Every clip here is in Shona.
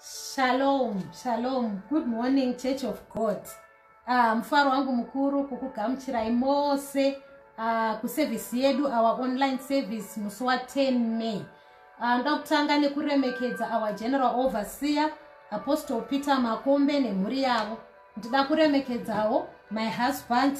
Shalom, shalom. Good morning, Church of God. Mfaro wangu mkuru kukugamuchirai mose kuservice yedu our online service musi wa 10 May. Ndakutanga nekuremekedza our general overseer Apostle Peter Makombe nemhuri yavo. Ndida kuremekedzawo my husband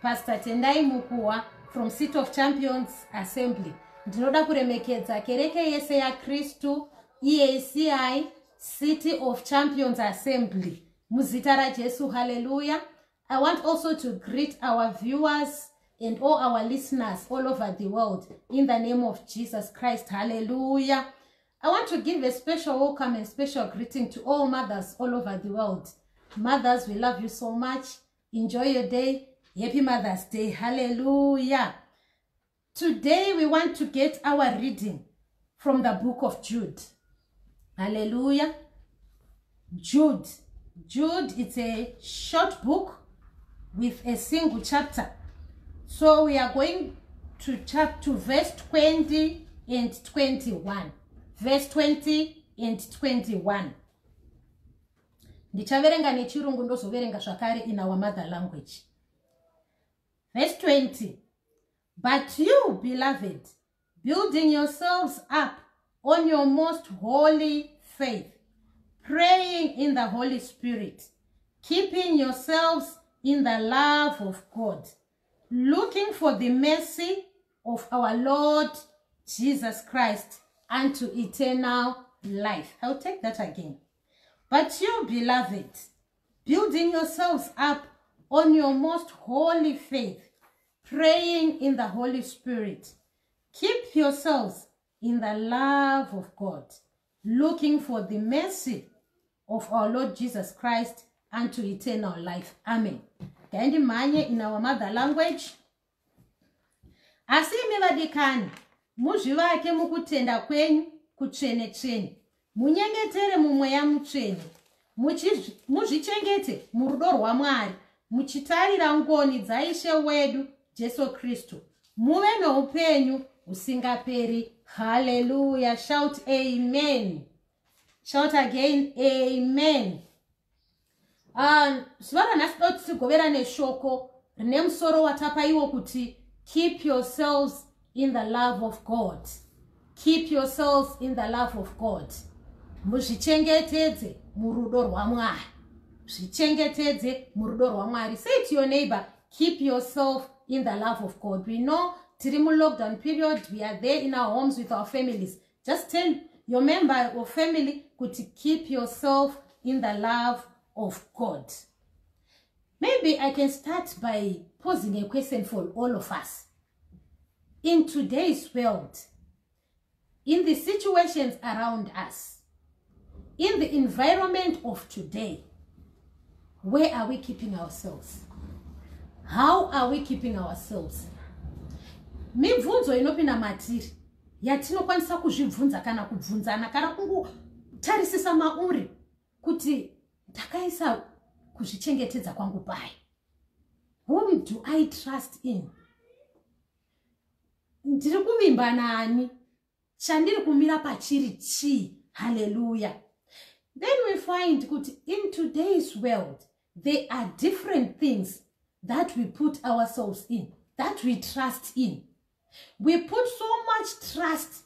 Pastor Tendai Mukua from City of Champions Assembly. Ndinoda kuremekedza kereke yese ya Kristu EACI City of Champions Assembly. Muzita ra Jesu, hallelujah. I want also to greet our viewers and all our listeners all over the world in the name of Jesus Christ, hallelujah. I want to give a special welcome and special greeting to all mothers all over the world. Mothers, we love you so much. Enjoy your day. Happy Mother's Day, hallelujah. Today we want to get our reading from the book of Jude. Hallelujah. Jude. Jude is a short book with a single chapter. So we are going to verse 20 and 21. Verse 20 and 21. Ndichaverenga nechirungu ndozoverenga zvakare in our mother language. Verse 20. But you, beloved, building yourselves up on your most holy faith, praying in the Holy Spirit, keeping yourselves in the love of God, looking for the mercy of our Lord Jesus Christ unto eternal life. I'll take that again. But you, beloved, building yourselves up on your most holy faith, praying in the Holy Spirit, keep yourselves in the love of God, looking for the mercy of our Lord Jesus Christ unto eternal life. Amen. Kaendi manye in our mother language. Asi mivadikani, muzvivake mukutenda kwenyu kutsvene tsvene. Munyengetere mumweya mutsvene. Muzvichengete murudo rwaMwari, muchitarira ngoni dzaIshe wedu Jesu Kristu. Muve noupenyu usingaperi. Hallelujah. Shout amen. Shout again, amen. Zvara nhasi tigovera neshoko rine musoro watapaiwo kuti keep yourselves in the love of God. Keep yourselves in the love of God. Muzvichengetedze murudo rwaMwari. Zvichengetedze murudo rwaMwari. Say to your neighbor, keep yourself in the love of God. We know tiri mu lockdown period, we are there in our homes with our families. Just tell your member or family to keep yourself in the love of God. Maybe I can start by posing a question for all of us. In today's world, in the situations around us, in the environment of today, where are we keeping ourselves? How are we keeping ourselves? Mibvunzo inopinda matiri yatinokwanisa kuzvibvunza kana kubvunzana kana kutarisisa mauri kuti ndakaisa kuzvichengetedza kwangu pai. Whom do I trust in? Ndiri kuvimba nani? Chandiri kumira pachiri chi? Hallelujah. Then we find kuti in today's world there are different things that we put ourselves in, that we trust in. We put so much trust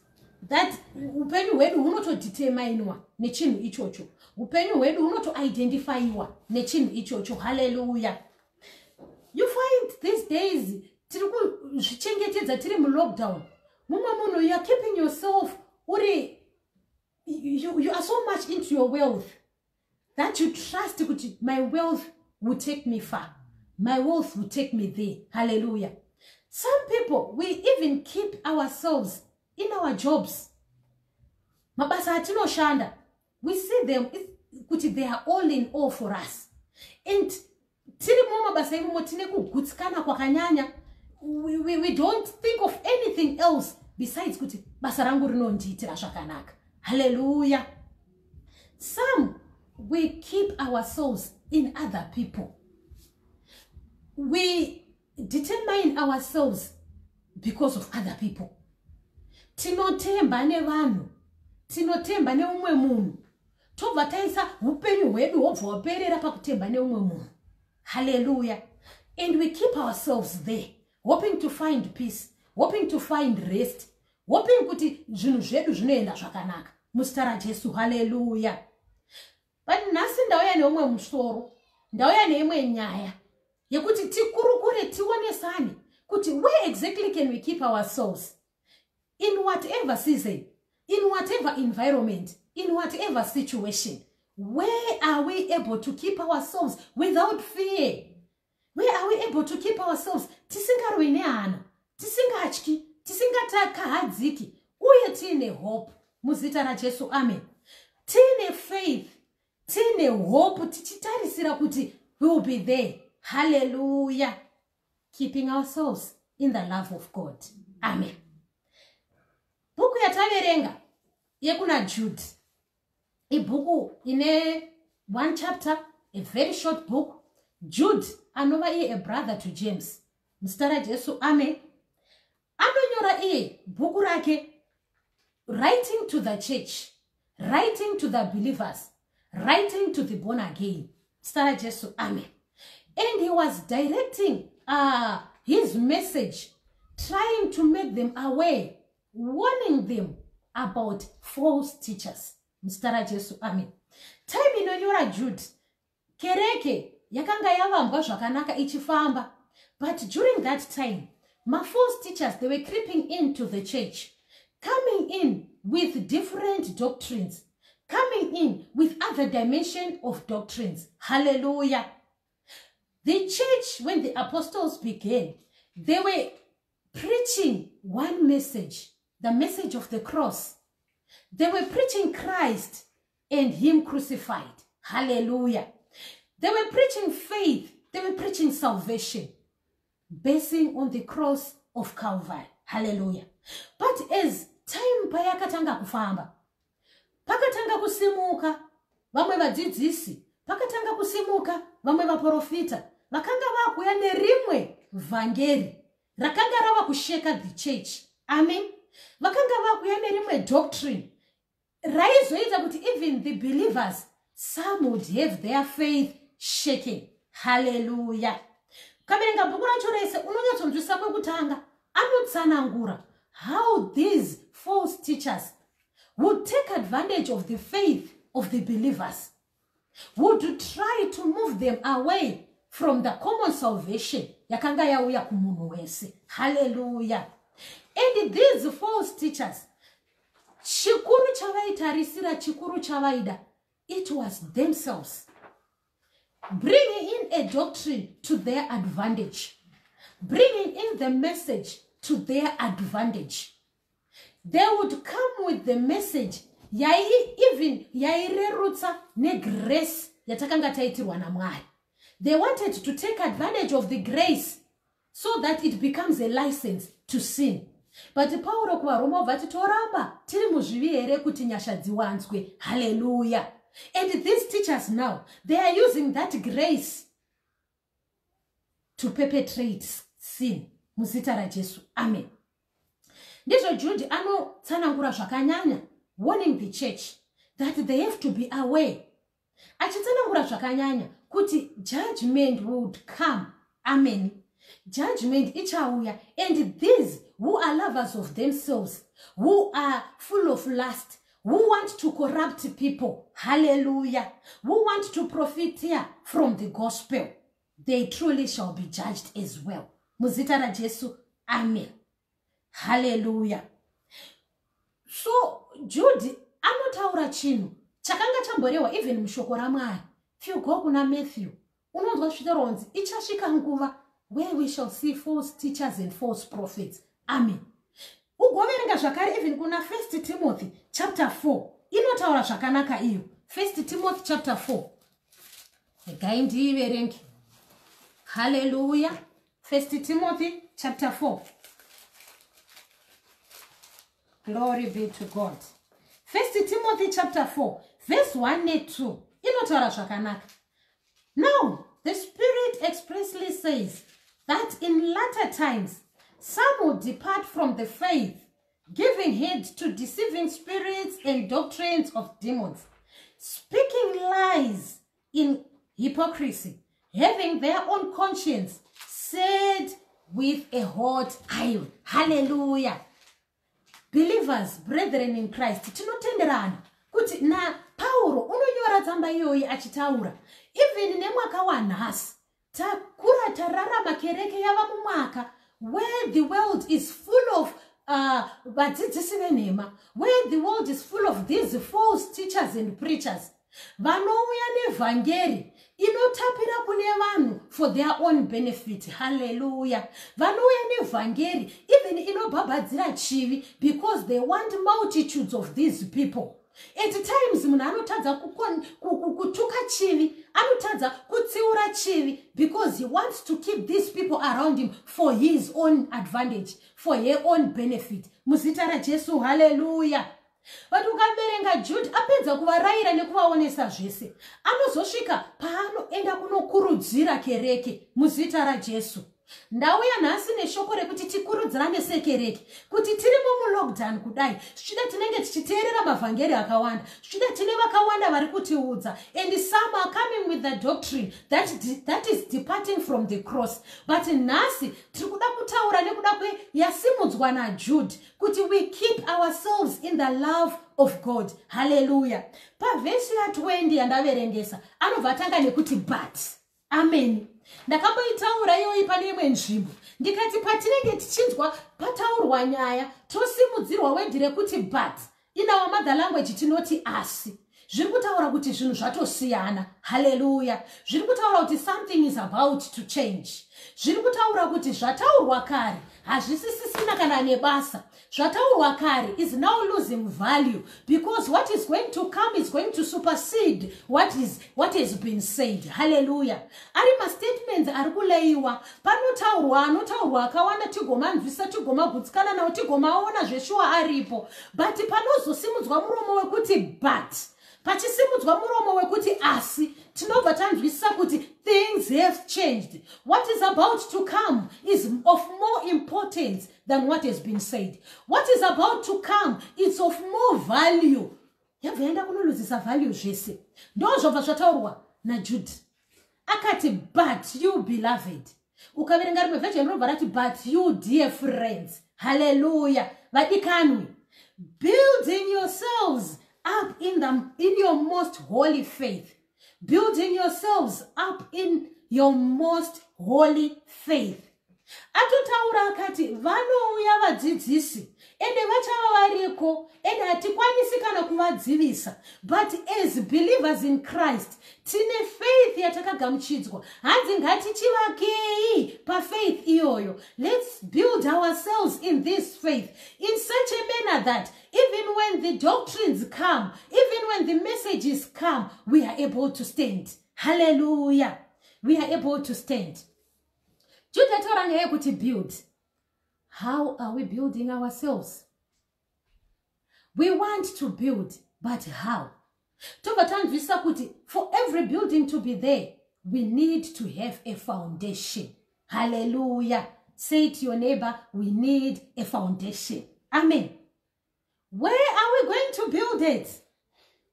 that upenyu hwedu hunotodeterminwa nechinhu ichocho. Upenyu hwedu hunotoidentifiwa nechinhu ichocho. Hallelujah. You find these days tiri kuzvichengetedza tiri mu lockdown. Mumwe munhu, you are keeping yourself you are so much into your wealth that you trust kuti my wealth will take me far. My wealth will take me there. Hallelujah. Some people, we even keep ourselves in our jobs. Mabasa atinoshanda. We see them, they are all in all for us. And we don't think of anything else besides kuti basa rangu rinondiitira zvakanaka. Hallelujah. Some, we keep ourselves in other people. We determine ourselves because of other people. Tinotemba ne vanhu, tinotemba ne umwe munhu, tobva taisa upenyu hwedu hobva hwaperera pakutemba neumwe munhu. Hallelujah. And we keep ourselves there, hoping to find peace, hoping to find rest, hoping kuti zvinhu zvedu zvinoenda zvakanaka muzita raJesu. Hallelujah. But nhasi ndauya neumwe musoro, ndauya neimwe nyaya yekuti tikurukure tionesane kuti where exactly can we keep ourselves in whatever season, in whatever environment, in whatever situation. Where are we able to keep ourselves without fear? Where are we able to keep ourselves tisingarwi nehana, tisingatyi, tisingatakahadziki, uye tiine hope muzita raJesu. Amen. Tiine faith, tiine hope, tichitarisira kuti we will be there. Hallelujah. Keeping ourselves in the love of God. Amen. Buku yataverenga yekuna Jude. Ibhuku ine one chapter, a very short book. Jude anova iye a brother to James. Muzita raJesu. Amen. Anonyora iye bhuku rake writing to the church, writing to the believers, writing to the born again. Muzita raJesu. Amen. And he was directing his message, trying to make them aware, warning them about false teachers. Muzita raJesu. Amen. Time inonyora Jude, kereke yakanga yavambwa zvakanaka ichifamba. But during that time, false teachers, they were creeping into the church, coming in with different doctrines, coming in with other dimension of doctrines. Hallelujah. The church, when the apostles began, they were preaching one message, the message of the cross. They were preaching Christ and him crucified. Hallelujah. They were preaching faith. They were preaching salvation, basing on the cross of Calvary. Hallelujah. But as time payakatanga kufamba, pakatanga kusimuka vamwe vadzidzisi, pakatanga kusimuka vamwe vaprofita, vakanga vakuya nerimwe vhangeri rakanga rava kusheka the church. Amen. Vakanga vakuya nerimwe doctrine raizoita kuti even the believers, some would have their faith shaken. Hallelujah. Kaverenga bhuku racho rese unonyatsonzwisa kwekutanga anotsanangura how these false teachers would take advantage of the faith of the believers, would try to move them away from the common salvation yakanga yauya kumunhu wese. Hallelujah. And these false teachers, chikuru chavaitarisira, chikuru chavaida, it was themselves bringing in a doctrine to their advantage, bringing in the message to their advantage. They would come with the message even yairerutsa negrace yatakanga taitirwa naMwari. They wanted to take advantage of the grace so that it becomes a license to sin. But Paulo kuvaroma vati toramba tiri muzvivi here kuti nyasha dziwanzwe. Hallelujah. And these teachers now, they are using that grace to perpetrate sin. Muzita raJesu. Amen. Ndizvo Jude anotsanangura zvakanyanya, warning the church that they have to be aware. Achitsanangura zvakanyanya kuti judgment would come. Amen. Judgment ichauya, and these who are lovers of themselves, who are full of lust, who want to corrupt people, hallelujah, who want to profiteer from the gospel, they truly shall be judged as well. Muzita raJesu. Amen. Hallelujah. So Jude anotaura chinhu chakanga chamborewa even mushoko raMwari. If you go kuna Matthew, unonzwa zvitoronzi ichasvika nguva where we shall see false teachers and false prophets. Amen. Ugoverenga zvakare even kuna 1 Timothy chapter 4. Inotaura zvakanaka iyo. 1 Timothy chapter 4. Regai ndiiverenge. Hallelujah. 1 Timothy chapter 4. Glory be to God. 1 Timothy chapter 4 verse 1 and 2. Inotaura zvakanaka. Now, the Spirit expressly says that in latter times some will depart from the faith, giving heed to deceiving spirits and doctrines of demons, speaking lies in hypocrisy, having their own conscience set with a hot iron. Hallelujah. Believers, brethren in Christ, tinotenderana kuti na Paulo unonyora tsamba iyoyi achitaura even nemwaka wanhasi takura tararama kereke yava mumwaka where the world is full of vadzidzisi venhema, where the world is full of these false teachers and preachers vanouya nevhangeri inotapira kune vanhu for their own benefit. Hallelujah. Vanouya nevhangeri even inobhabhadzira chivi because they want multitudes of these people. At times munhu anotadza kutuka chivi, anotadza kutsiura chivi because he wants to keep these people around him for his own advantage, for her own benefit. Muzita raJesu. Hallelujah. But ukaverenga Jude apedza kuvaraira nekuvaonesa zvese, anozosvika paanoenda kunokurudzira kereke muzita raJesu. Ndauya nhasi neshoko rekuti tikurudzirane sekereke kuti tirimo mulockdown kudai, zvichida tinenge tichiteerera mavhangeri akawanda, zvichida tine vakawanda vari kutiudza, and some are coming with the doctrine that is departing from the cross. But nhasi tiri kuda kutaura nekuda kweyasimudzwa naJude kuti we keep ourselves in the love of God. Hallelujah. Pavhesi ya20 yandaverengesa anobva atanga nekuti but. Amen. Ndakamboitaura iyoyi pane imwe nzvimbo ndikati patinenge tichinzwa pataurwa nyaya tosimudzirwa wedhi rekuti but in our mother language tinoti asi, zviri kutaura kuti zvinhu zvatosiyana. Hallelujah. Zviri kutaura kuti something is about to change. Zviri kutaura kuti zvataurwa kare hazvisisina kana nebasa. Zvataurwa kare is now losing value because what is going to come is going to supersede what has been said. Hallelujah. Ari ma statements ari kuleiwa panotaurwa anotaurwa akawanda tigomanzwisa tigomagutsikana nawo tigomaona zveshuwa aripo, but panozosimudzwa muromo wekuti but, pachisimudzwa muromo wekuti asi, tinobva tanzwisisa kuti things have changed. What is about to come is of more importance than what has been said. What is about to come is of more value. Yabvaenda kunoluzisa value zvese. Ndozvobva zvataurwa naJude. Akati but you beloved. Ukaverenga rimwe version robva rati but you dear friends. Hallelujah. Vadikanwi. Building yourselves up in your most holy faith. Building yourselves up in your most holy faith. Atotaura akati vanouya vadzidzisi ende vachava variko ende hatikwanisi kana kuvadzivisa, but as believers in Christ tine faith yatakagamuchidzwa, hanzi ngatichivakei pafaith iyoyo. Let's build ourselves in this faith in such a manner that even when the doctrines come, even when the messages come, we are able to stand. Hallelujah. We are able to stand. Jude ataura nyaya yekuti build. How are we building ourselves? We want to build, but how? Tobva tanzwisisa kuti for every building to be there, we need to have a foundation. Hallelujah. Say to your neighbor, we need a foundation. Amen. Where are we going to build it?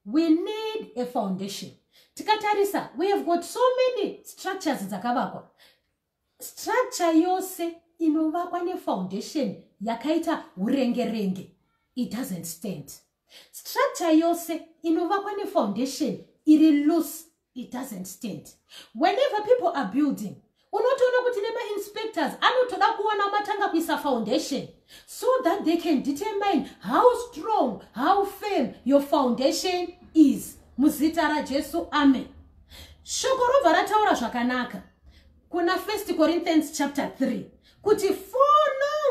We need a foundation. Tikatarisa, we have got so many structures dzakavakwa. Structure yose inovakwa nefoundation yakaita urenge-renge, it doesn't stand. Structure yose inovakwa nefoundation iri loose, it doesn't stand. Whenever people are building, unotoona kuti nema inspectors anotoda kuona matanga kuisa foundation so that they can determine how strong, how firm your foundation is. Muzita raJesu. Amen. Shoko robva rataura zvakanaka kuna 1 Corinthians chapter 3 kuti for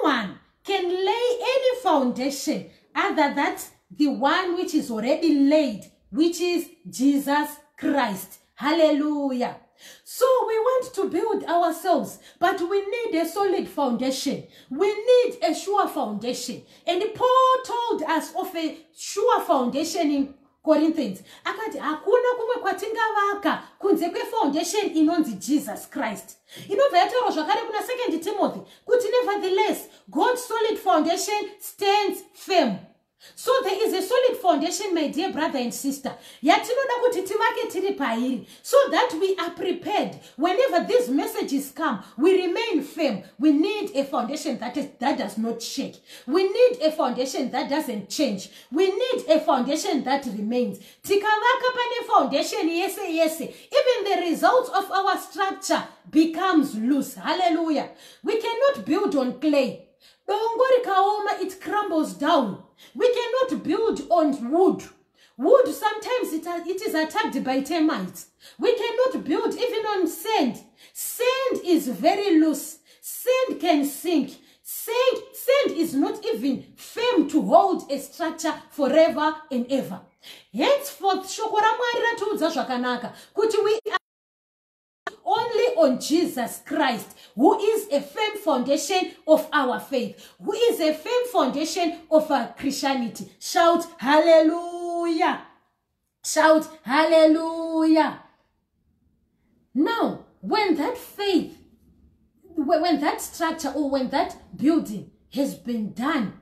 no one can lay any foundation other than the one which is already laid, which is Jesus Christ. Hallelujah. So we want to build ourselves, but we need a solid foundation. We need a sure foundation. And Paul told us of a sure foundation in Corinthians. Akati hakuna kumwe kwatingavaka kunze kwefoundation inonzi Jesus Christ. Inobva yataurwa zvakare kuna 2 Timothy kuti nevertheless God's solid foundation stands firm. So there is a solid foundation, my dear brother and sister, so that we are prepared. Whenever these messages come, we remain firm. We need a foundation that does not shake. We need a foundation that doesn't change. We need a foundation that remains. Foundation, yes, even the results of our structure becomes loose. Hallelujah. We cannot build on clay. It crumbles down. We cannot build on wood. Wood, sometimes it is attacked by termites. We cannot build even on sand. Sand is very loose. Sand can sink. Sand is not even firm to hold a structure forever and ever. Henceforth, we are only on Jesus Christ, who is a firm foundation of our faith, who is a firm foundation of our Christianity. Shout hallelujah. Shout hallelujah. Now, when that faith, when that structure or when that building has been done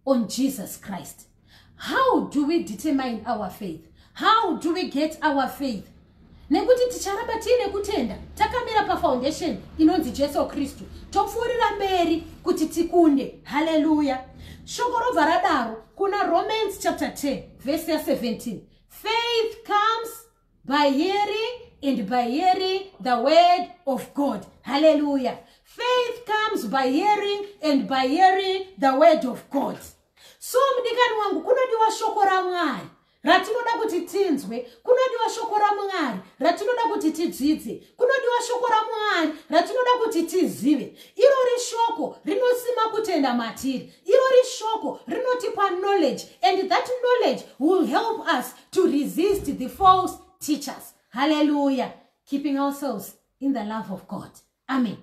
on Jesus Christ, how do we determine our faith? How do we get our faith? Nekuti ticharamba tine kutenda takamira pa foundation inonzi Jesu Kristu topfuurira mberi kuti tikunde. Hallelujah. Shoko robva radaro kuna Romans chapter 10 verse 17. Faith comes by hearing, and by hearing the word of God. Hallelujah. Faith comes by hearing, and by hearing the word of God. So mdikani wangu kunodiwa shoko ra Mwari ratinoda kuti tinzwe, kunodiwa shoko ra Mwari ratinoda kuti tidzidze, kunodiwa shoko ra Mwari ratinoda kuti tizive. Irori shoko rinosima kutenda matiri. Irori shoko rinotipa knowledge, and that knowledge will help us to resist the false teachers. Hallelujah. Keeping ourselves in the love of God. Amen.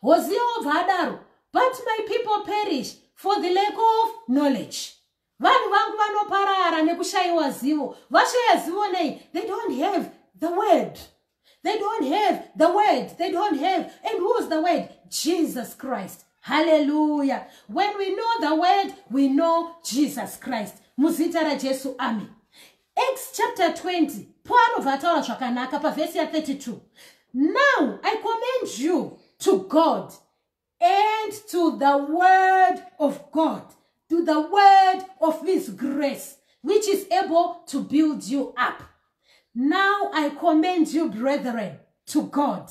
Hosea vadaro, but my people perish for the lack of knowledge. Vanhu vangu vanoparara nekushaiwa zivo. Vashaya zivo nei? They don't have the word. They don't have the word. They don't have. And who's the word? Jesus Christ. Hallelujah. When we know the word, we know Jesus Christ. Muzita ra Jesu. Amen. Acts chapter 20. Paulo vataura zvakanaka pa verse 32. Now I commend you to God and to the word of God, to the word of his grace, which is able to build you up. Now I commend you, brethren, to God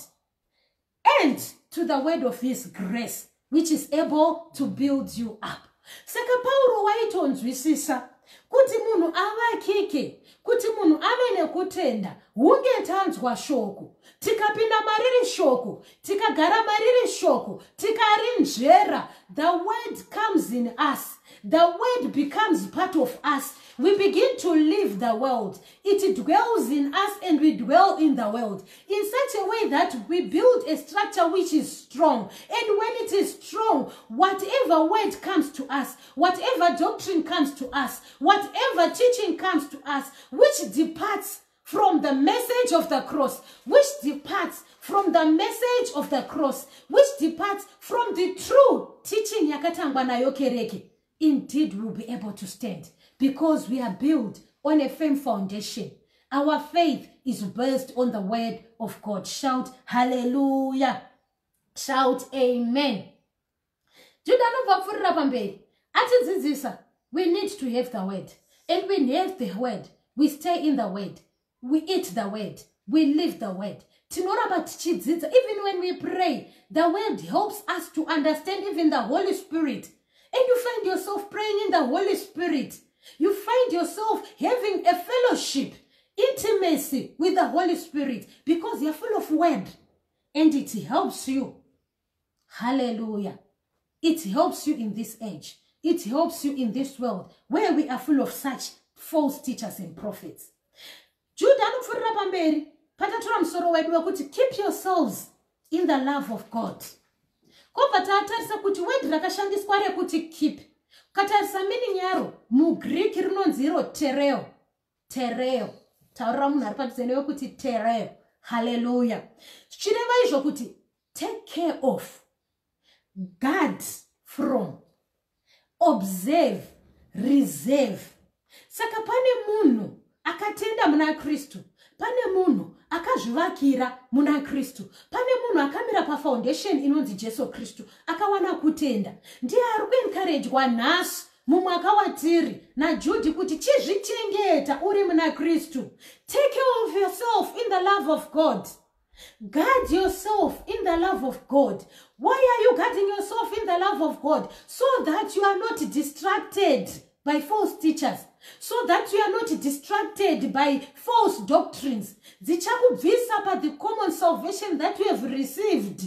and to the word of his grace, which is able to build you up. Saka Paulo waitonzwisisa kuti munhu avakike, kuti munhu ave nekutenda, hunge tanzwa shoko, tikapinda mariri shoko, tikagara mariri shoko, tikarinzvera, the word comes in us. The word becomes part of us. We begin to live the world. It dwells in us and we dwell in the world in such a way that we build a structure which is strong. And when it is strong, whatever word comes to us, whatever doctrine comes to us, whatever teaching comes to us, which departs from the message of the cross, which departs from the message of the cross, which departs from the true teaching yakatangwa nayo kereke, indeed we'll be able to stand because we are built on a firm foundation. Our faith is based on the word of God. Shout hallelujah. Shout amen. We need to have the word. And we have the word. We stay in the word. We eat the word. We live the word. Even when we pray, the word helps us to understand even the Holy Spirit. And you find yourself praying in the Holy Spirit. You find yourself having a fellowship, intimacy with the Holy Spirit because you're full of word. And it helps you. Hallelujah. It helps you in this age. It helps you in this world where we are full of such false teachers and prophets. Keep yourselves in the love of God. Keep. Katarisa meaning yaro mu Greek rinonziro tereo. Tereo. Taura munhu ari padhuze newe kuti tereo. Hallelujah. Chireva izvo kuti take care of, guard from, observe, reserve, Saka pane munhu akatenda muna Kristu, pane munhu akazvivakira muna Kristu, pane munhu akamira pafoundation inonzi Jesu Kristu akawana kutenda. Ndiye ari kuencouragwa nhasi mumwaka watiri naJudhi kuti chizvichengeta uri muna Kristu. Take care of yourself in the love of God. Guard yourself in the love of God. Why are you guarding yourself in the love of God? So that you are not distracted by false teachers. So that you are not distracted by false doctrines. Dzichakubvisa pa the common salvation that you have received.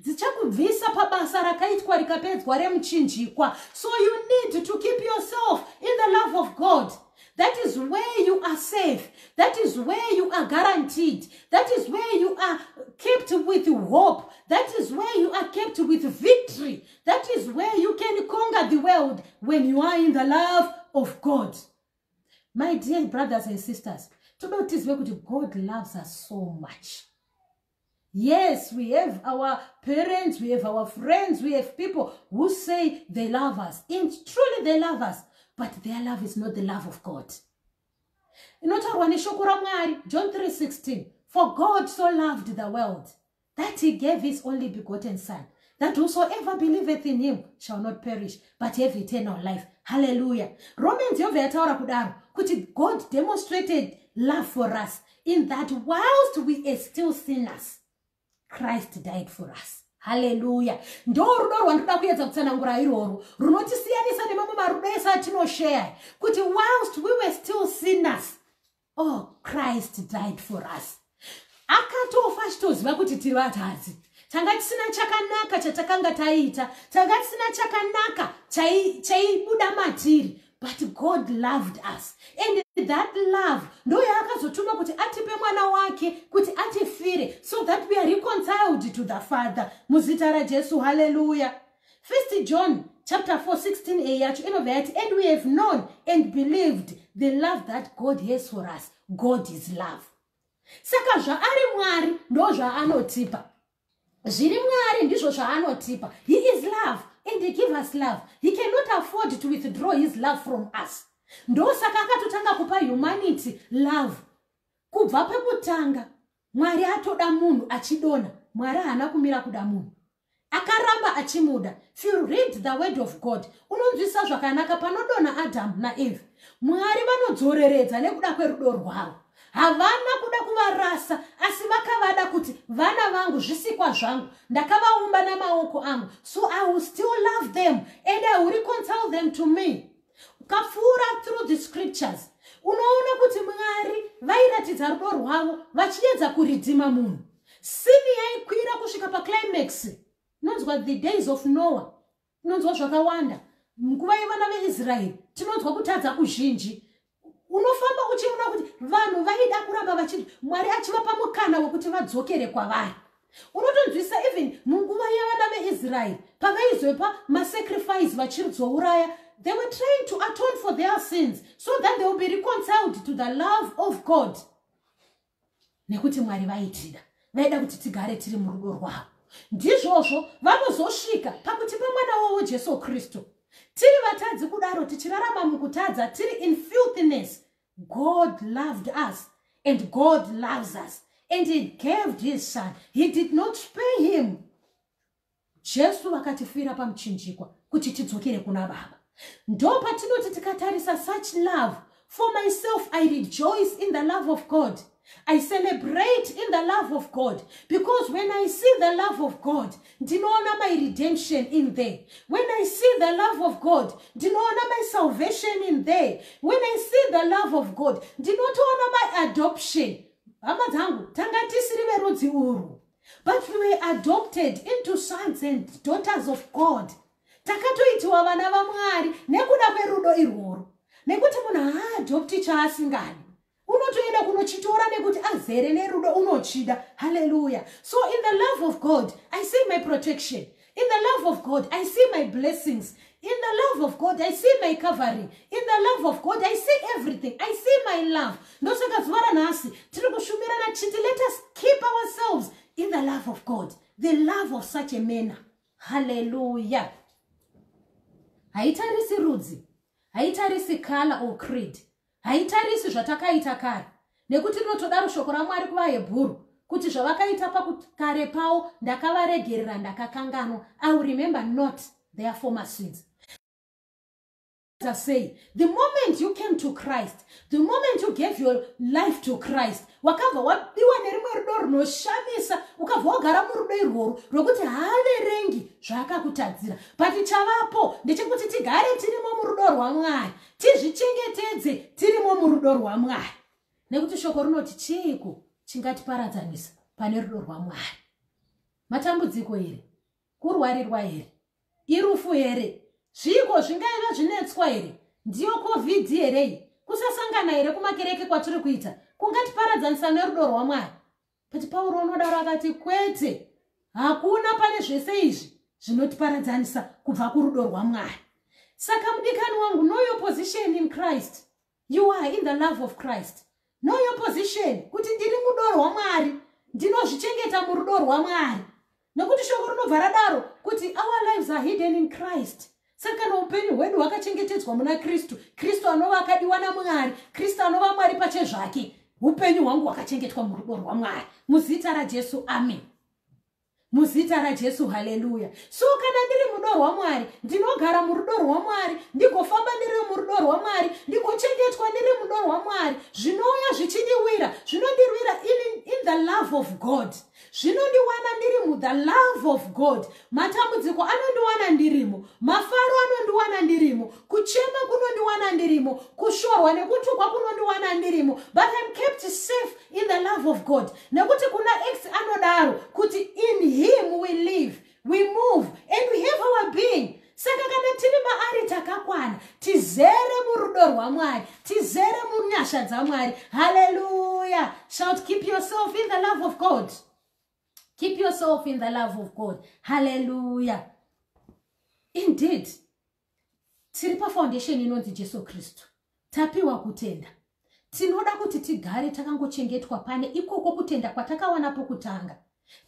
Dzichakubvisa pa basa rakaitwa rikapedzwa remuchinjikwa. So you need to keep yourself in the love of God. That is where you are safe. That is where you are guaranteed. That is where you are kept with hope. That is where you are kept with victory. That is where you can conquer the world when you are in the love of God. My dear brothers and sisters, to notice where God loves us so much. Yes, we have our parents, we have our friends, we have people who say they love us. And truly they love us. But their love is not the love of God. John 3:16. For God so loved the world that he gave his only begotten Son, that whosoever believeth in him shall not perish, but have eternal life. Hallelujah. Romans kuti God demonstrated love for us in that whilst we are still sinners, Christ died for us. Hallelujah. Ndorudo rwandoda kuedza kutsanangura iroro runotisiyanisa nemamwe marudo ese atinoshare kuti whilst we were still sinners, oh, Christ died for us. Akatofa achitoziva kuti tiri vatadzi. Tanga tisina chakanaka chatakanga taita, tanga tisina chakanaka chaibuda matiri, but God loved us. And that love ndoyo akazotuma kuti atipe mwana wake kuti atifire, so that we are reconciled to the Father. Muzita raJesu. Hallelujah. 1 John chapter 4:16a yacho inobva, and we have known and believed the love that God has for us. God is love. Saka zvaari Mwari ndo zvaanotipa. Zviri Mwari ndizvo zvaanotipa. He is love and he gives us love. He cannot afford to withdraw his love from us. Ndo saka akatotanga kupa humanity love. Kubva pekutanga Mwari atoda munhu achidona. Mwari haana kumira kuda munhu. Akaramba achimuda. If you read the word of God, unonzwisa zvakanaka panodona Adam naEve. Mwari vanodzoreredza nekuda kwerudo rwavo. Havana kuda kuvarasa, asi vakavada kuti vana vangu zvisikwa zvangu ndakavaumba namaoko angu, so I will still love them and I will reconcile them to me. Ukapfuura through the scriptures, unoona kuti Mwari vairatidza rudo rwavo vachiedza kuridhima munhu. Sini yaikwira kusvika paclimax. Inonzwa the days of Noah. Inonzwa zvakawanda. Nguva yevana veIsraeri tinonzwa kutadza kuzhinji. Unofamba uchiona kuti vanhu vaida kuramba vachiti Mwari achivapa mukana wekuti vadzokere kwavari. Unotonzwisa even munguva yevana veIsraeri pavaizopa masacrifice vachizouraya, they were trying to atone for their sins so that they will be reconciled to the love of God. Nekuti Mwari vaitida, vaida kuti tigare tiri murudo rwavo. Ndizvozvo vanozosvika pakutipa mwana wavo Jesu Kristu. Tiri vatadzi kudaro tichirarama mukutadza tiri in filthiness. God loved us and God loves us and he gave his Son. He did not spare him. Jesu vakatifira pamuchinjikwa kuti tidzokere kuna Baba. Ndo patinoti tikatarisa such love. For myself, I rejoice in the love of God. I celebrate in the love of God, because when I see the love of God, ndinoona my redemption in there. When I see the love of God, ndinoona my salvation in there. When I see the love of God, ndinoona my adoption. Amadangu, tanga tisiri verudzi uru. But we were adopted into sons and daughters of God. Takatoitiwa vana vaMwari nekuda kwerudo irworo. Nekuti munhu haadopti chaasingadi. Unotoenda kunochitora nekuti azere nerudo unochida. Hallelujah. So in the love of God, I see my protection. In the love of God, I see my blessings. In the love of God, I see my covering. In the love of God, I see everything. I see my love. Ndosaka zvara nasi tiri kushumirana chiti, let us keep ourselves in the love of God. The love of such a manner. Hallelujah. Haitarisi rudzi. Haitarisi color or creed. haitarisi zvatakaita kare, nekuti rinotodaro shoko raMwari kuvaHebheru kuti zvavakaita pakare pavo ndakavaregerera ndakakanganwa. I will remember not their former sins. I say, the moment you came to Christ, the moment you gave your life to Christ, wakabva wapiwa nerimwe rudo runoshamisa, ukabva wagara murudo irworwo rwokuti haaverengi zvaakakutadzira. But chavapo ndechekuti tigare tirimo murudo rwaMwari, tizvichengetedze tirimo murudo rwaMwari. Nekuti shoko rinoti chiiko chingatiparadzanisa pane rudo rwaMwari? Matambudziko here? Kurwarirwa here? Irufu here? Zviko zvingaiva zvinetswa here? Ndiyo COVID here? Kusasangana here kumakereke kwatiri kuita kungatiparadzanisa nerudo rwaMwari? But Paulo unodaro akati kwete, hakuna pane zvese izvi zvinotiparadzanisa kubva kurudo rwaMwari. Saka mudikani wangu, know your position in Christ. You are in the love of Christ. Know your position, kuti ndiri murudo rwaMwari, ndinozvichengeta murudo rwaMwari. Nekuti shoko rinobva radaro kuti our lives are hidden in Christ. Saka noupenyu hwedu hwakachengetedzwa muna Kristu. Kristu anova akadiwa naMwari, Kristu anova Mwari pachezvake. Upenyu hwangu hwakachengetwa murudo rwaMwari. Muzita raJesu, amen. Muzita raJesu, haleluya. So kana ndiri murudo rwaMwari, ndinogara murudo rwaMwari, ndigofamba ndiri murudo rwaMwari, ndigochengetwa ndiri murudo rwaMwari. Zvinouya zvichindiwira, zvinondirwira in the love of God. Zvinondiwana ndiri mu the love of God. Matambudziko anondiwana ndirimo, mafaro anondiwana ndirimo, kuchema kunondiwana ndirimo, kushorwa nekutukwa kunondiwana ndirimo. But I'm kept safe in the love of God. Nekuti kuna X anodaro kuti in him we live, we move, and we have our being. Saka kana tiri maari takakwana, tizere murudo rwaMwari, tizere munyasha dzaMwari. Hallelujah. Shout, keep yourself in the love of God. Keep yourself in the love of God. Hallelujah. Indeed. Tiri pa foundation inonzi Jesu Kristu. Tapiwa kutenda. Tinoda kuti tigare takangochengetwa pane ikoko kutenda kwatakawana pokutanga.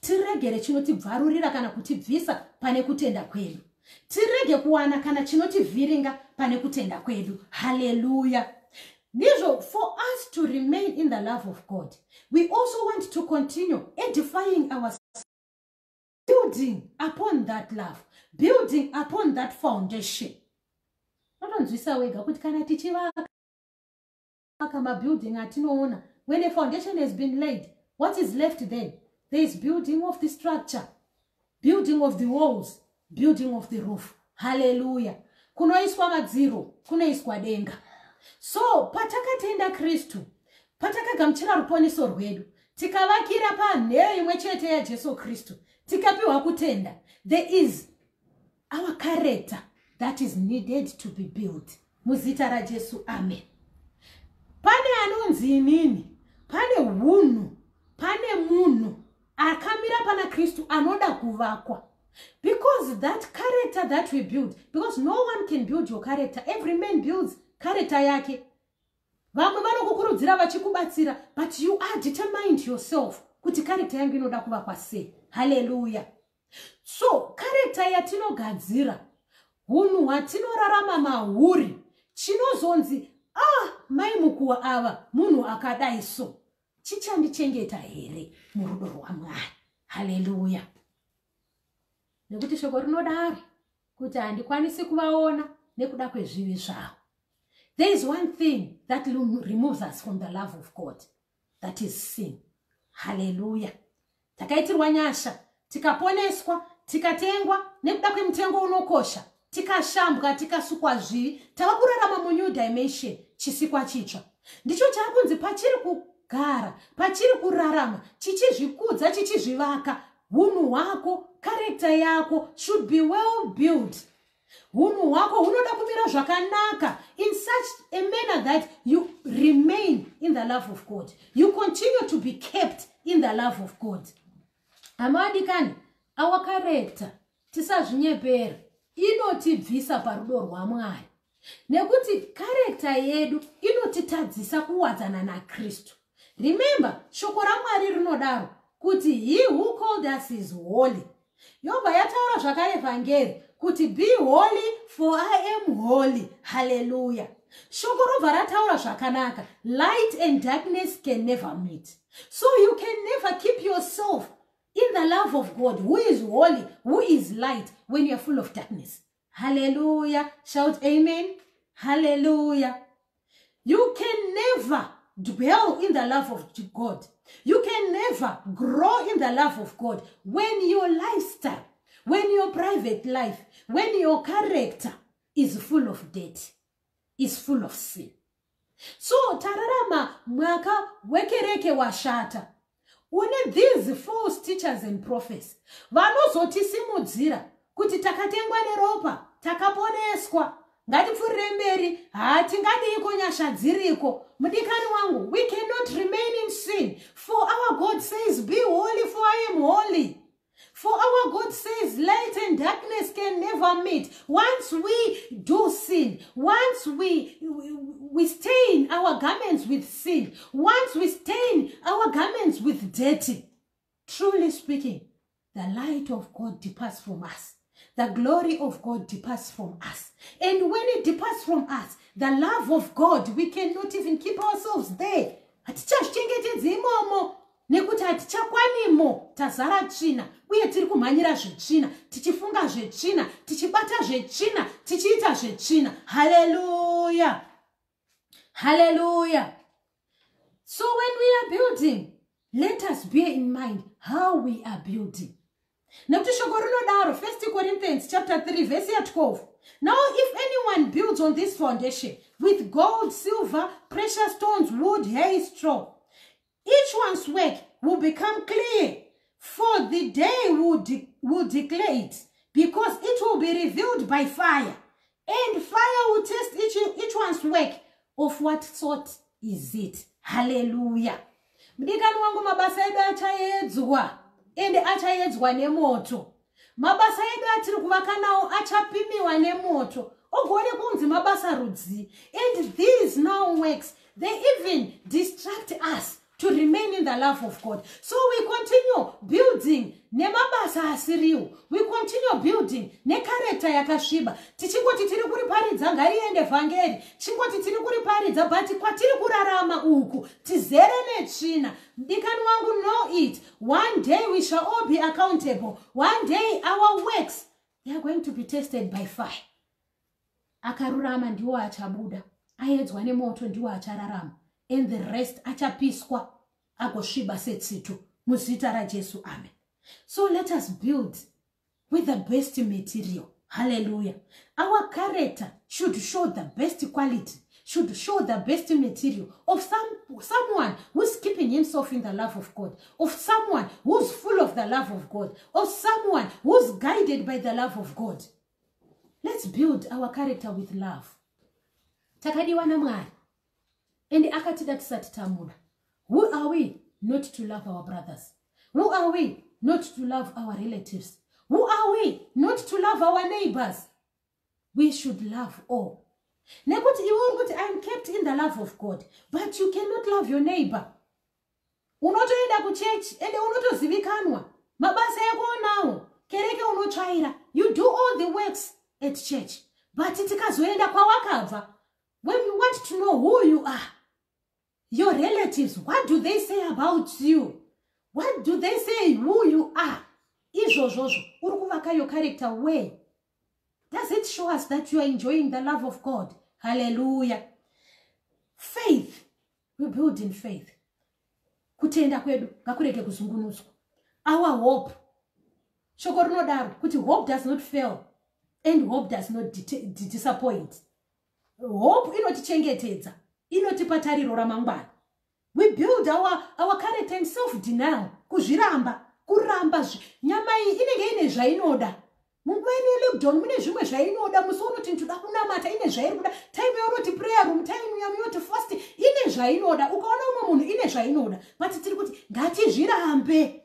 Tiregere chinotibvarurira kana kutibvisa pane kutenda kwedu. Tirege kuwana kana chinotivhiringa pane kutenda kwedu. Hallelujah. Ndizvo, for us to remain in the love of God, we also want to continue edifying ourselves, building upon that love, building upon that foundation. Notonzwisa wega kuti kana tichivaka mabuilding atinoona, when a foundation has been laid, what is left then? There is building of the structure, building of the walls, building of the roof. Hallelujah. Kunoiswa madziro, kunoiswa denga. So, patakatenda Kristu, patakagamuchira ruponeso rwedu, tikavakira panheyo imwe chete yaJesu Kristu, tikapiwa kutenda, there is our character that is needed to be built. Muzita raJesu, amen. Pane anonzi inini, pane hunhu, pane munhu akamira pana Kristu anoda kuvakwa. Because that character that we build, because no one can build your character, every man builds character yake. Vamwe vanokukurudzira vachikubatsira, but you are determined yourself kuti character yangu inoda kuvakwa sei. Hallelujah. So character yatinogadzira, hunhu hwatinorarama mahuri, chinozonzi mai mukuwa ava munhu akadai so, chichandichengeta here murudo rwaMwari. Hallelujah. Nekuti shoko rinodaro kuti handikwanisi kuvaona nekuda kwezvivi zvavo. There is one thing that removes us from the love of God. That is sin. Hallelujah. Takaitirwa nyasha, tikaponeswa, tikatengwa nekuda kwemutengo unokosha, tikashambwa, tikasukwa zvivi, tavakurarama mu new dimension, chisikwa chitsva. Ndicho chakunzi pachiri kugara, pachiri kurarama, chichizvikudza, chichizvivaka, hunhu hwako, character yako should be well built. Hunhu hwako hunoda kumira zvakanaka in such a manner that you remain in the love of God. You continue to be kept in the love of God. Amadikani, our character, tisazvinyepera, inotibvisa parudo rwaMwari. Nekuti character yedu inotitadzisa kuwadzana naKristu. Remember, shoko raMwari rinodaro kuti he who called us is holy. Yobva yataura zvakaevhangeri kuti be holy for I am holy. Hallelujah. Shoko robva rataura zvakanaka. Light and darkness can never meet. So you can never keep yourself in the love of God, who is holy, who is light, when you are full of darkness. Hallelujah. Shout amen. Hallelujah. You can never dwell in the love of God. You can never grow in the love of God when your lifestyle, when your private life, when your character is full of debt, is full of sin. So tararama mwaka wekereke washata. Une these false teachers and prophets vanozotisimudzira kuti takatengwa neropa, takaponeswa, ngatipfurire mberi, hatingadiko nyasha dziriko. Mudikani wangu, we cannot remain in sin, for our God says, be holy, for I am holy. For our God says, light and darkness can never meet. Once we do sin, once we stain our garments with sin, once we stain our garments with dirty, truly speaking, the light of God departs from us. The glory of God departs from us. And when it departs from us, the love of God, we cannot even keep ourselves there. Hatichazvichengetedzi imomo. Nekuti hatichakwanimo, tazara tsvina, uye tiri kumhanyira zvetsvina, tichifunga zvetsvina, tichibata zvetsvina, tichiita zvetsvina. Hallelujah. Hallelujah. So when we are building, let us bear in mind how we are building. Nekuti shoko rinodaro, 1 Corinthians chapter 3 verse 12. Now if anyone builds on this foundation with gold, silver, precious stones, wood, hay, straw, each one's work will become clear, for the day will declare it, because it will be revealed by fire. And fire will test each one's work of what sort is it. Hallelujah. Mdikani wangu mabasa edu achayedzwa, ende achayedzwa nemoto. Mabasa edu atiri kuvaka nawo achapimiwa nemoto. Ogone kunzi mabasa rudzi. And these now works, they even distract us to remain in the love of God. So we continue building nemabasa asiriwo. We continue building necharacter yakasviba. Tichingoti tiri kuriparidza ngariende vhangeri. Chingoti tiri kuriparidza, but kwatiri kurarama uku tizere netsvina. Dikani wangu, know it. One day we shall all be accountable. One day our works, they are going to be tested by fire. Akarurama ndiwo achabuda. Aedzwa nemoto ndiwo achararama. And the rest achapiswa agosviba setsitu muzita raJesu. Amen. So let us build with the best material. Hallelujah. Our character should show the best quality, should show the best material of someone who's keeping himself in the love of God, of someone who's full of the love of God, of someone who's guided by the love of God. Let's build our character with love. Takadiwa na Mwari. And akatida tisati tamuna. Who are we not to love our brothers? Who are we not to love our relatives? Who are we not to love our neighbors? We should love all. Nekuti iwe I'm kept in the love of God, but you cannot love your neighbor. Unotoenda ku church ende unotozivikanwa. Mabasa yako nawo, kereke unotsvaira. You do all the works at church, but tikazoenda kwawakabva, when we want to know who you are, your relatives, what do they say about you? What do they say who you are? Izvozvozvo, uri kuvaka your character where? Does it show us that you are enjoying the love of God? Hallelujah. Faith. We build in faith. Kutenda kwedu ngakurege kuzungunuswa. Our hope. Shoko rinodaro kuti hope does not fail and hope does not disappoint. Hope inotichengetedza, inotipa tariro ramangwana. We build our character in self-denial. Kuzviramba, kuramba. Nyama iyi inenge ine zvainoda. Munguva ine lockdown mune zvimwe zvainoda. Musi unoti ndoda kunamata ine zvainoda. Time yaunoti prayer room, time yaunoti fast ine zvainoda. Ukaona umwe munhu ine zvainoda. But tiri kuti ngatizvirambe.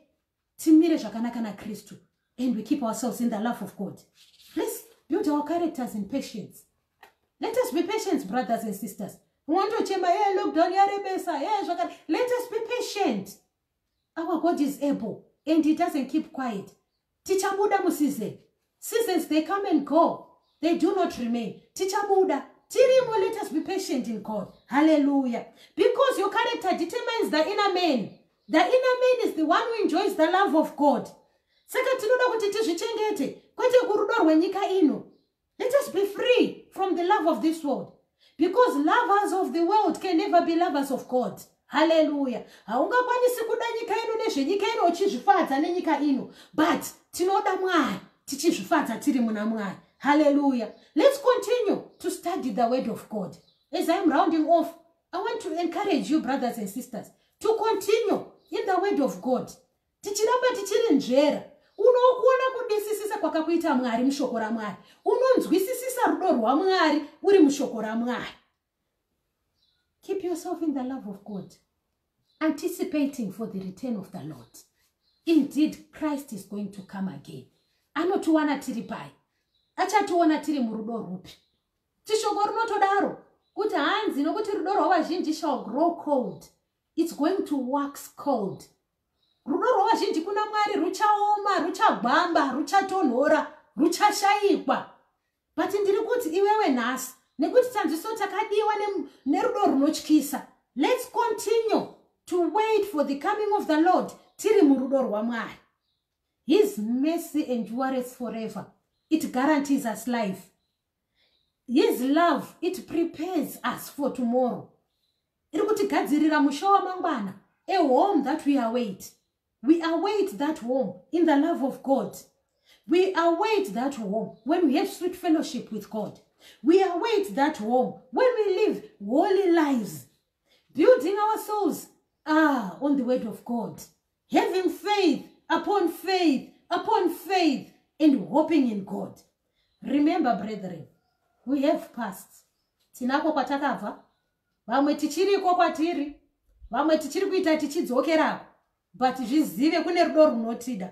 Timire zvakanaka naKristu. And we keep ourselves in the love of God. Let's build our characters in patience. Let us be patient, brothers and sisters. Let us be patient. Our God is able, and He doesn't keep quiet. Tichabuda mu season. Seasons, they come and go. They do not remain. Tichabuda, Tirimo, let us be patient in God. Hallelujah. Because your character determines the inner man. The inner man is the one who enjoys the love of God. Saka tinoda kuti tizvichengete kwete kurudo rwenyika ino. Let us be free from the love of this world. Because lovers of the world can never be lovers of God. Hallelujah. Haungakwanisi kuda nyika ino nezvenyika ino uchizvifadza nenyika ino. But tinoda Mwari tichizvifadza tiri muna Mwari. Hallelujah. Let's continue to study the word of God. As I'm rounding off, I want to encourage you, brothers and sisters, to continue in the word of God. Tichiramba tichiri njera. Unokuona kudisisisa kwakakuita Mwari mushoko raMwari. Unonzwisisisa rudo rwaMwari uri mushoko raMwari. Keep yourself in the love of God, anticipating for the return of the Lord. Indeed, Christ is going to come again. Anotuwana tiri pai. Achatuona tiri murudo rupi. Tishoko rinotodaro kuti hanzi nokuti rudo rwavazhinji shall grow cold. It's going to wax cold. Rudo rwavazhinji kuna Mwari ruchaoma, ruchagwamba, ruchatonhora, ruchashayikwa. But ndiri kuti iwewe nhasi nekuti tanzviso takadiwa nerudo runotyisa. Let's continue to wait for the coming of the Lord tiri murudo rwaMwari. His mercy endures forever. It guarantees us life. His love, it prepares us for tomorrow. Iri kutigadzirira musha wamangwana, a home that we await. We await that home in the love of God. We await that home when we have sweet fellowship with God. We await that home when we live holy lives, building our souls on the word of God, having faith upon faith upon faith, and hoping in God. Remember, brethren, we have passed. Tinako kwatakabva, vamwe tichiriko kwatiri, vamwe tichiri kuita tichidzokerako, but zvizive kune rudo runotida.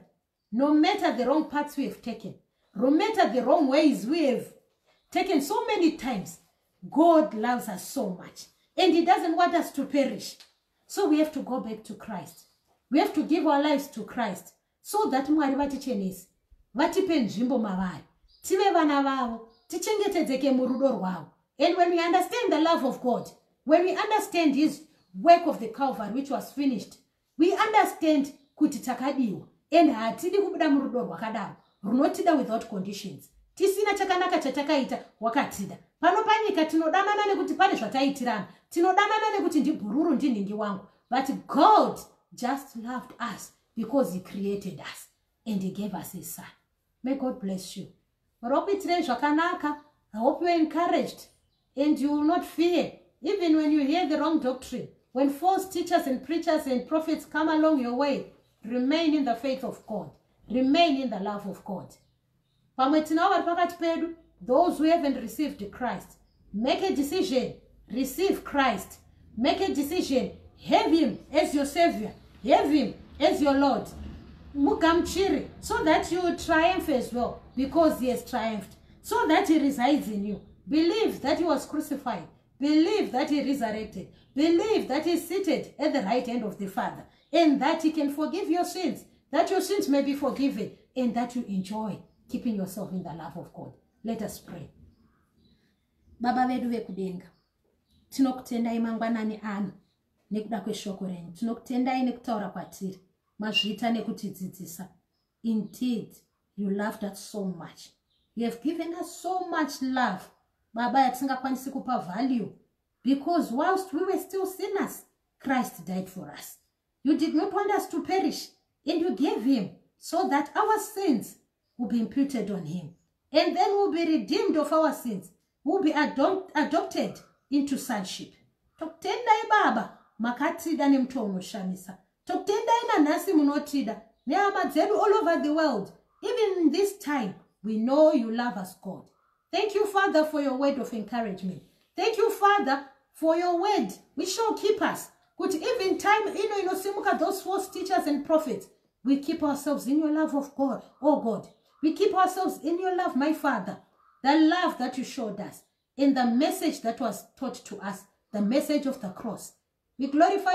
No matter the wrong paths we have taken, no matter the wrong ways we have taken so many times, God loves us so much, and He doesn't want us to perish. So we have to go back to Christ. We have to give our lives to Christ, so that Mwari vatichenese, vatipe nzvimbo mavari, tive vana vavo, tichengetedzeke murudo rwavo. And when we understand the love of God, when we understand His work of the Calvary which was finished, we understand kuti takadiwa, and hatidi kubuda murudo rwakadaro runotida without conditions. Tisina chakanaka chatakaita wakatida. Pano panyika tinodanana nekuti pane zvataitirana, tinodanana nekuti ndibhururu ndinhingi wangu. But God just loved us because He created us and He gave us His Son. May God bless you. I hope you are encouraged and you will not fear, even when you hear the wrong doctrine. When false teachers and preachers and prophets come along your way, remain in the faith of God. Remain in the love of God. Those who haven't received Christ, make a decision. Receive Christ. Make a decision. Have Him as your Savior. Have Him as your Lord. Mukamchiri, so that you will triumph as well, because He has triumphed, so that He resides in you. Believe that He was crucified. Believe that He resurrected. Believe that He is seated at the right hand of the Father, and that He can forgive your sins, that your sins may be forgiven, and that you enjoy keeping yourself in the love of God. Let us pray. Baba vedu vekudenga, tinokutendai mangwanani ano nekuda kweshoko renyu. Tinokutendai nekutaura kwatiri, mazvita nekutidzidzisa. Indeed, you loved us so much. You have given us so much love, Baba, yatisingakwanisi kupa value, because whilst we were still sinners, Christ died for us. You did not want us to perish, and you gave Him so that our sins will be imputed on Him, and then we'll be redeemed of our sins. We'll be adopted into sonship. Tokutendai Baba, makatida nemto unoshamisa. Tokutendai nanasi munotida, nehama dzedu all over the world. Even in this time, we know you love us, God. Thank you, Father, for your word of encouragement. Thank you, Father, for your word which shall keep us. Good, even time, inosimuka those false teachers and prophets, we keep ourselves in your love of God, oh God. We keep ourselves in your love, my Father. The love that you showed us, in the message that was taught to us, the message of the cross. We glorify